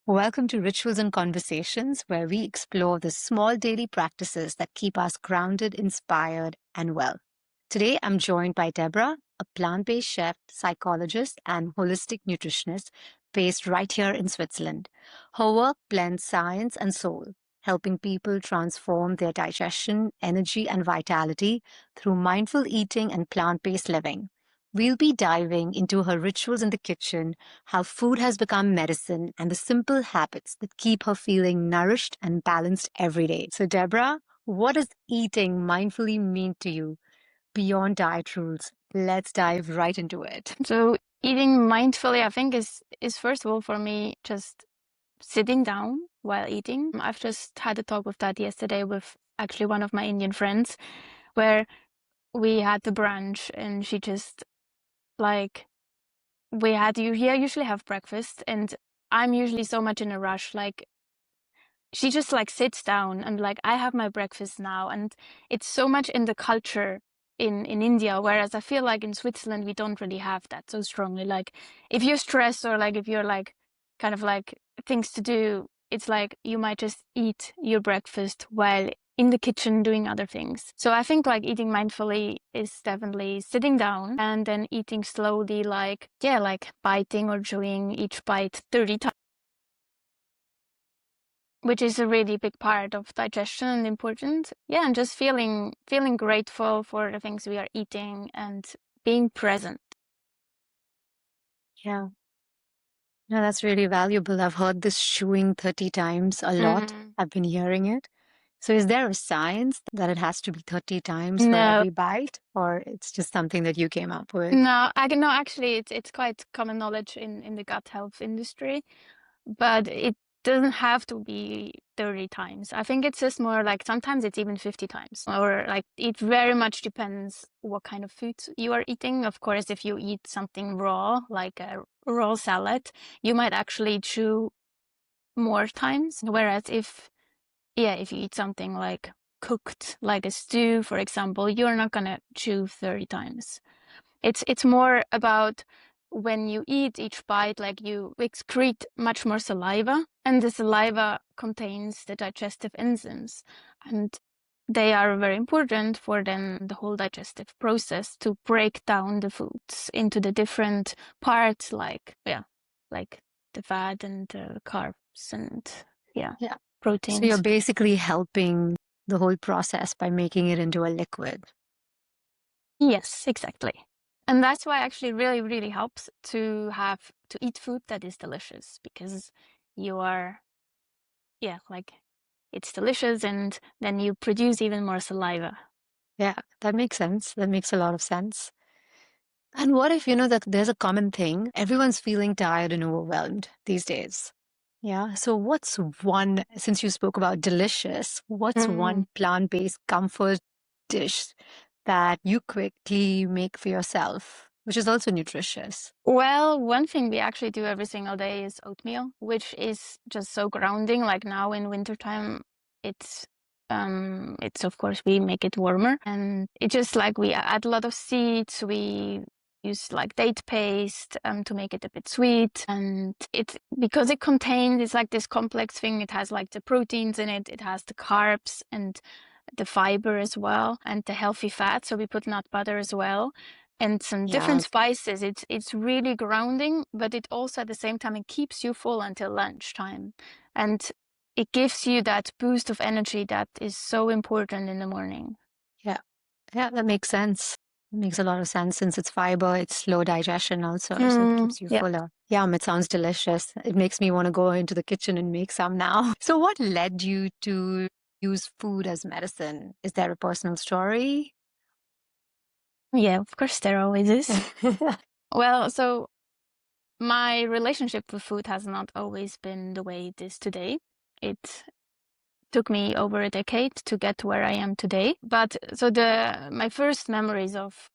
Welcome to Rituals and Conversations, where we explore the small daily practices that keep us grounded, inspired, and well. Today, I'm joined by Deborah, a plant based chef, psychologist, and holistic nutritionist based right here in Switzerland. Her work blends science and soul, helping people transform their digestion, energy, and vitality through mindful eating and plant based living. We'll be diving into her rituals in the kitchen, how food has become medicine, and the simple habits that keep her feeling nourished and balanced every day. So, Deborah, what does eating mindfully mean to you beyond diet rules? Let's dive right into it. So eating mindfully, I think is first of all for me just sitting down while eating. I've just had a talk with that yesterday with actually one of my Indian friends, where we had the brunch and she just like we had you here usually have breakfast and I'm usually so much in a rush. Like she just like sits down and like I have my breakfast now, and it's so much in the culture in India, whereas I feel like in Switzerland we don't really have that so strongly. Like if you're stressed or like if you're like kind of like things to do, it's like you might just eat your breakfast while in the kitchen doing other things. So I think like eating mindfully is definitely sitting down and then eating slowly, like like biting or chewing each bite 30 times, which is a really big part of digestion and important. Yeah, and just feeling grateful for the things we are eating and being present. Yeah. No, that's really valuable. I've heard this chewing 30 times a lot. I've been hearing it. So is there a science that it has to be 30 times for No, every bite, or it's just something that you came up with? no, actually, it's quite common knowledge in the gut health industry, but it doesn't have to be 30 times. I think it's just more like sometimes it's even 50 times, or like it very much depends what kind of food you are eating. Of course, if you eat something raw, like a raw salad, you might actually chew more times. Whereas if you eat something like cooked, like a stew, for example, you're not gonna chew 30 times. It's more about when you eat each bite, like you excrete much more saliva, and the saliva contains the digestive enzymes, and they are very important for then the whole digestive process to break down the foods into the different parts, like like the fat and the carbs and Yeah. So you're proteins. basically helping the whole process by making it into a liquid. Yes, exactly. And that's why actually really, really helps to eat food that is delicious, because you are, like it's delicious and then you produce even more saliva. Yeah, that makes sense. That makes a lot of sense. And what if, that there's a common thing? Everyone's feeling tired and overwhelmed these days. Yeah. So since you spoke about delicious, what's one plant-based comfort dish that you quickly make for yourself, which is also nutritious? Well, one thing we actually do every single day is oatmeal, which is just so grounding. Like now in wintertime, it's of course we make it warmer, and it just like we add a lot of seeds. We use like date paste to make it a bit sweet, and because it contains, it's like this complex thing. It has like the proteins in it, it has the carbs and the fiber as well, and the healthy fat. So we put nut butter as well, and some different spices. It's really grounding, but it also at the same time it keeps you full until lunchtime, and it gives you that boost of energy that is so important in the morning. Yeah. Yeah, that makes sense. It makes a lot of sense since it's fiber, it's slow digestion also, so it keeps you Yeah. fuller. Yum, it sounds delicious. It makes me want to go into the kitchen and make some now. So what led you to use food as medicine? Is there a personal story? Yeah, of course there always is. Well, so my relationship with food has not always been the way it is today. It took me over a decade to get to where I am today. But so my first memories of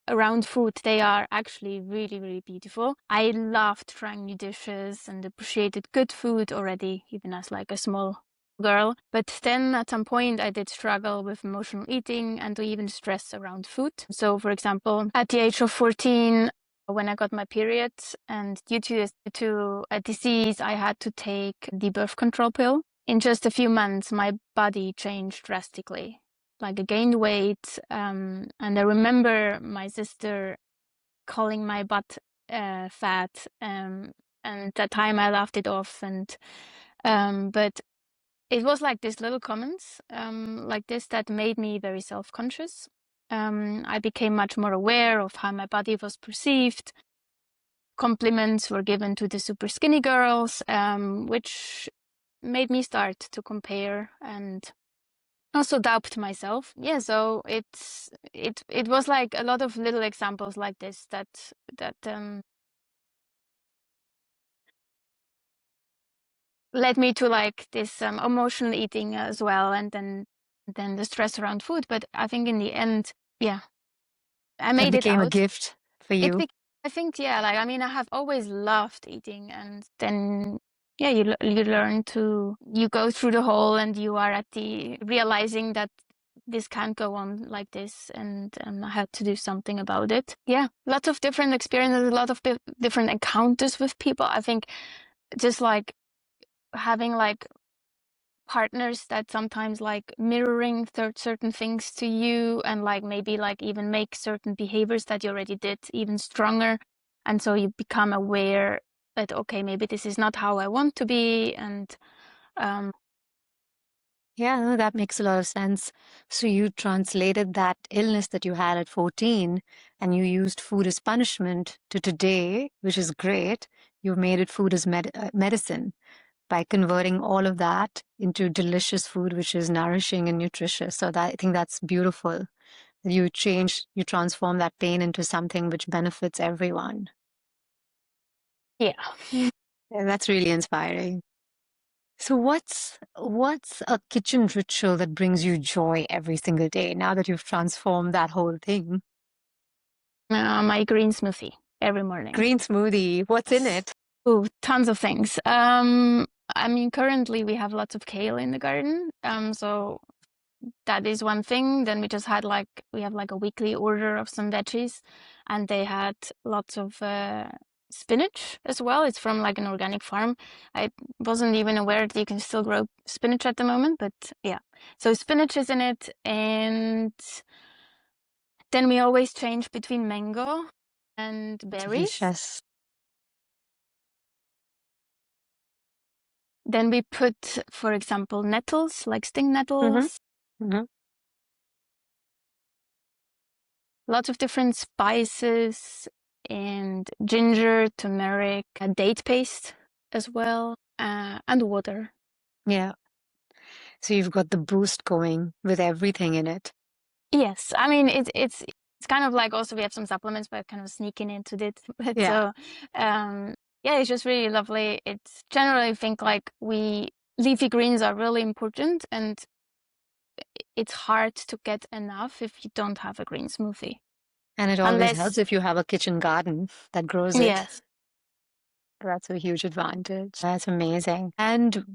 around food, they are actually really, really beautiful. I loved trying new dishes and appreciated good food already, even as like a small girl. But then at some point I did struggle with emotional eating and even stress around food. So for example, at the age of 14, when I got my period, and due to a disease, I had to take the birth control pill. In just a few months, my body changed drastically. Like I gained weight, and I remember my sister calling my butt fat, and at that time I laughed it off. But it was like these little comments like this that made me very self-conscious. I became much more aware of how my body was perceived. Compliments were given to the super skinny girls, which made me start to compare and also doubt myself. Yeah, so it was like a lot of little examples like this that led me to like this emotional eating as well, and then the stress around food. But I think in the end, yeah, I That made it became a out. gift for It you. I think, yeah, like I mean, I have always loved eating, and then yeah, you learn to you go through the hole, and you are at the realizing that this can't go on like this, and I had to do something about it. Yeah, lots of different experiences, a lot of different encounters with people. I think just like having like partners that sometimes like mirroring certain things to you, and like maybe like even make certain behaviors that you already did even stronger, and so you become aware that okay, maybe this is not how I want to be. And Yeah, no, that makes a lot of sense. So you translated that illness that you had at 14 and you used food as punishment to today, which is great. You've made it food as medicine by converting all of that into delicious food, which is nourishing and nutritious. So that I think that's beautiful. You transform that pain into something which benefits everyone. yeah. Yeah, that's really inspiring. So what's a kitchen ritual that brings you joy every single day now that you've transformed that whole thing? My green smoothie every morning. Green smoothie, what's in it? Oh, tons of things. I mean, currently we have lots of kale in the garden, so that is one thing. Then we have like a weekly order of some veggies, and they had lots of spinach as well. It's from like an organic farm. I wasn't even aware that you can still grow spinach at the moment, but yeah. So spinach is in it, and then we always change between mango and berries. Delicious. Then we put, for example, nettles, like sting Mm-hmm. nettles, Mm-hmm. lots of different spices, and ginger, turmeric, date paste as well, and water. Yeah. So you've got the boost going with everything in it. Yes, I mean it's kind of like also we have some supplements, but kind of sneaking into it. But Yeah. so yeah, it's just really lovely. It's generally I think like leafy greens are really important, and it's hard to get enough if you don't have a green smoothie. And it always Unless, helps if you have a kitchen garden that grows it. yes. That's a huge advantage. That's amazing. And,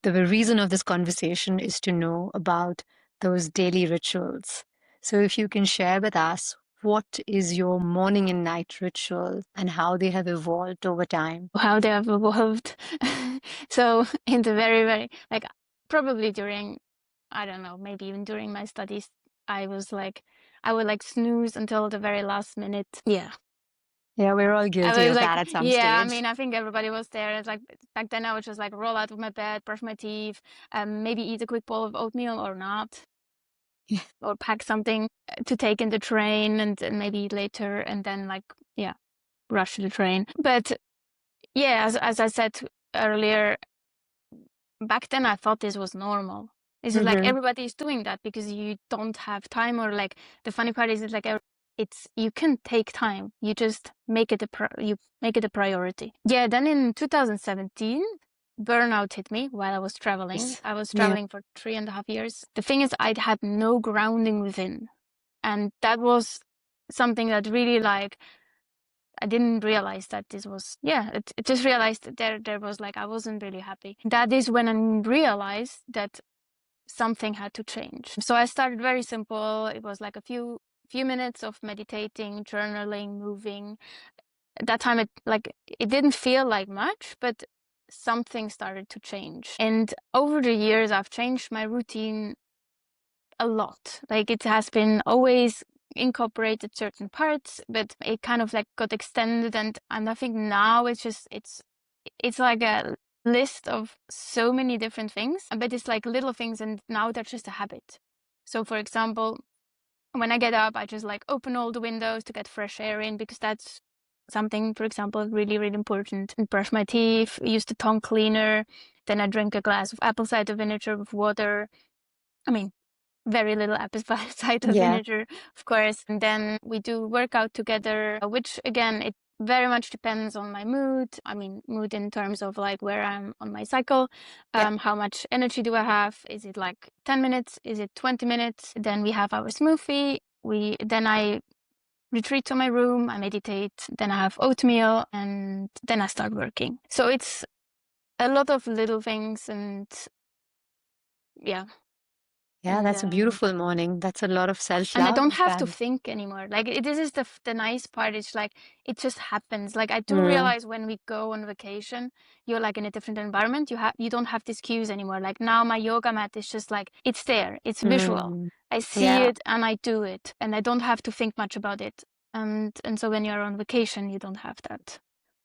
the reason of this conversation is to know about those daily rituals. So if you can share with us, what is your morning and night ritual and how they have evolved over time? How they have evolved. So in the very, very, like probably during, I don't know, maybe even during my studies, I was like, I would like snooze until the very last minute. Yeah. Yeah, we're all guilty I was of like, that at some yeah, I stage. mean, I think everybody was there. It's like back then I would just like roll out of my bed, brush my teeth, maybe eat a quick bowl of oatmeal or not, or pack something to take in the train, and maybe eat later, and then like, yeah, rush to the train. But yeah, as I said earlier, back then I thought this was normal. It's just like Mm-hmm. everybody is doing that because you don't have time, or like the funny part is it's like it's you can take time. You just make it you make it a priority. Yeah. Then in 2017, burnout hit me while I was traveling. Yes. I was Yeah. traveling for 3.5 years. The thing is, I'd had no grounding within, and that was something that really like I didn't realize that this was, yeah, it just realized that there was like, I wasn't really happy. That is when I realized that something had to change. So I started very simple. It was like a few minutes of meditating, journaling, moving. At that time, it didn't feel like much, but something started to change. And over the years, I've changed my routine a lot. Like it has been always incorporated certain parts, but it kind of like got extended, and I think now it's like a list of so many different things, but it's like little things, and now they're just a habit. So for example, when I get up, I just like open all the windows to get fresh air in, because that's something, for example, really, really important. And brush my teeth, use the tongue cleaner. Then I drink a glass of apple cider vinegar with water. I mean, very little apple cider Yeah. vinegar, of course. And then we do workout together, which again, it very much depends on my mood. I mean, mood in terms of like where I'm on my cycle, Yeah. how much energy do I have? Is it like 10 minutes? Is it 20 minutes? Then we have our smoothie. Then I retreat to my room, I meditate, then I have oatmeal, and then I start working. So it's a lot of little things, and yeah. Yeah, And that's a beautiful morning. That's a lot of and I self-love don't have to and think anymore. Like this is the nice part. It's like it just happens. Like I do mm, realize when we go on vacation, you're like in a different environment. You don't have these cues anymore. Like now my yoga mat is just like it's there. It's visual. mm, I see yeah, it and I do it, and I don't have to think much about it. And so when you're on vacation, you don't have that.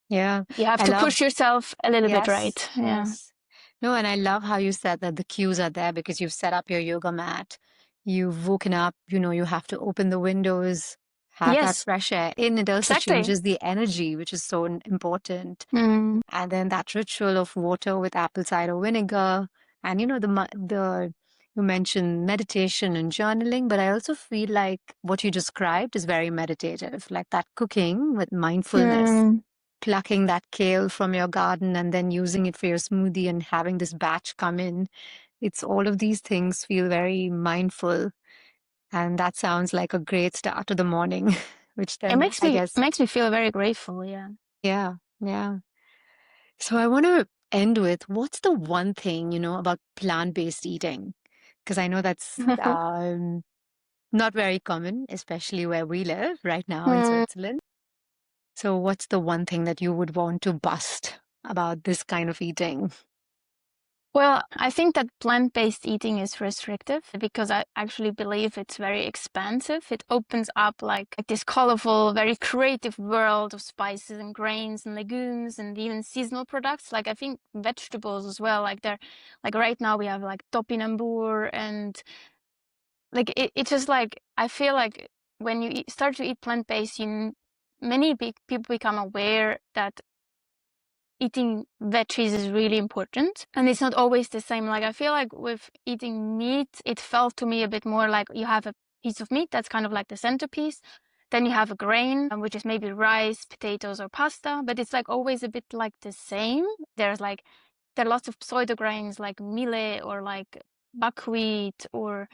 yeah. You have I to love push yourself a little bit, yes, right? Yeah. yes. No, and I love how you said that the cues are there because you've set up your yoga mat. You've woken up, you have to open the windows, have that Yes, fresh air in. It also exactly. changes the energy, which is so important. Mm. And then that ritual of water with apple cider vinegar, and you mentioned meditation and journaling, but I also feel like what you described is very meditative, like that cooking with mindfulness, Mm. plucking that kale from your garden and then using it for your smoothie and having this batch come in. It's all of these things feel very mindful, and that sounds like a great start to the morning, which It then I guess, makes me feel very grateful. Yeah. yeah, yeah. So I want to end with what's the one thing, about plant-based eating? Because I know that's not very common, especially where we live right now in Mm. Switzerland. So what's the one thing that you would want to bust about this kind of eating? Well, I think that plant-based eating is restrictive because I actually believe it's very expansive. It opens up like this colorful, very creative world of spices and grains and legumes and even seasonal products. Like I think vegetables as well. Like they're like right now we have like topinambur, and like it's just like I feel like when you start to eat plant-based, many people become aware that eating veggies is really important, and it's not always the same. Like I feel like with eating meat, it felt to me a bit more like you have a piece of meat that's kind of like the centerpiece, then you have a grain, which is maybe rice, potatoes, or pasta, but it's like always a bit like the same. There are lots of pseudo grains like millet or like buckwheat or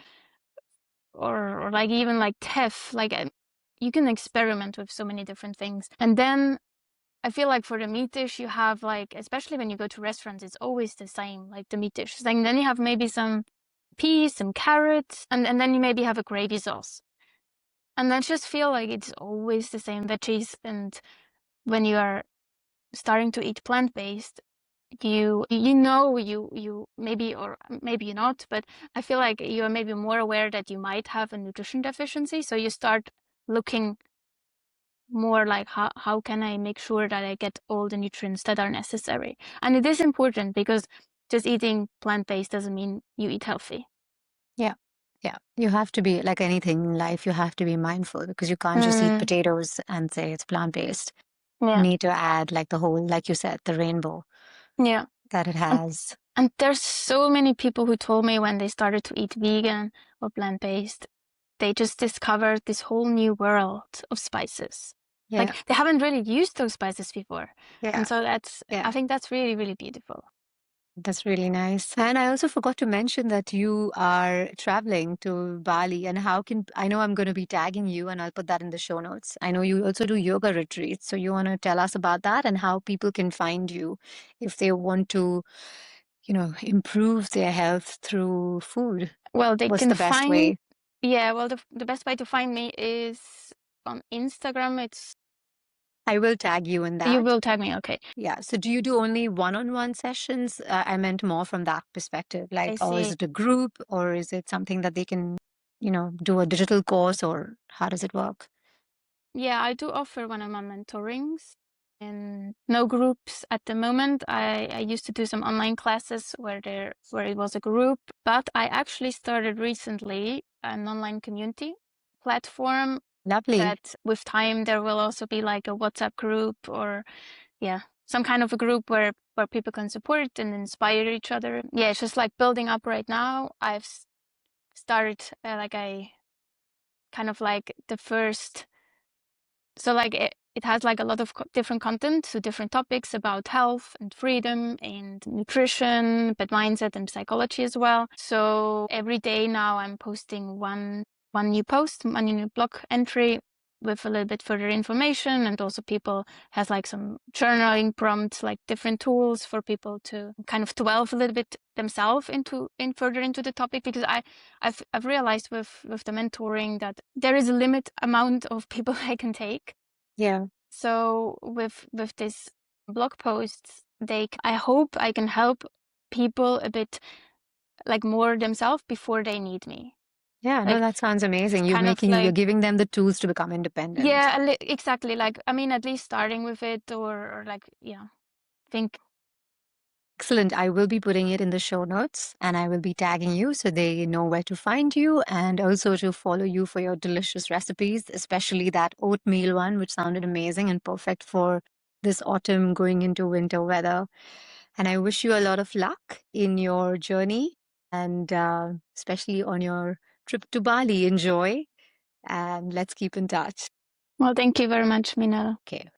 like even like teff. Like you can experiment with so many different things. And then I feel like for the meat dish, you have like, especially when you go to restaurants, it's always the same, like the meat dish. And then you have maybe some peas, some carrots, and then you maybe have a gravy sauce. And I just feel like it's always the same veggies. And when you are starting to eat plant-based, you maybe, or maybe you're not, but I feel like you are maybe more aware that you might have a nutrition deficiency. So you start looking more like how can I make sure that I get all the nutrients that are necessary. And it is important because just eating plant-based doesn't mean you eat healthy. Yeah. Yeah. You have to be like anything in life, you have to be mindful because you can't just eat Mm, potatoes and say it's plant-based. You yeah, need to add like the whole, like you said, the rainbow yeah. that it And, has. and there's so many people who told me when they started to eat vegan or plant-based, they just discovered this whole new world of spices. Yeah. Like they haven't really used those spices before. Yeah. And so Yeah. I think that's really, really beautiful. That's really nice. And I also forgot to mention that you are traveling to Bali and I know I'm going to be tagging you and I'll put that in the show notes. I know you also do yoga retreats. So you want to tell us about that and how people can find you if they want to, improve their health through food. Well, they What's can the best find way? Yeah, well, the best way to find me is on Instagram. It's I will tag you in You that. will tag me, okay. Yeah. So do you do only one-on-one sessions? I meant more from that perspective. I Like, or is see. it a group or is it something that they can, do a digital course or how does it work? Yeah, I do offer one-on-one mentorings and no groups at the moment. I used to do some online classes where it was a group, but I actually started recently an online community platform Lovely. that with time there will also be like a WhatsApp group or yeah, some kind of a group where people can support and inspire each other. Yeah, it's just like building up right now. I've started like I kind of like the first so like it has like a lot of different content, so different topics about health and freedom and nutrition, but mindset and psychology as well. So every day now I'm posting one new post, one new blog entry with a little bit further information, and also people has like some journaling prompts, like different tools for people to kind of delve a little bit themselves in further into the topic, because I've realized with the mentoring that there is a limit amount of people I can take. Yeah. So with this blog posts, I hope I can help people a bit like more themselves before they need me. Yeah, no, Like that sounds amazing. kind of You're like giving them the tools to become independent. yeah, exactly. Like I mean, at least starting with it, or like yeah, think Excellent. I will be putting it in the show notes and I will be tagging you so they know where to find you and also to follow you for your delicious recipes, especially that oatmeal one, which sounded amazing and perfect for this autumn going into winter weather. And I wish you a lot of luck in your journey and especially on your trip to Bali. Enjoy and let's keep in touch. well, thank you very much, Minel. Okay.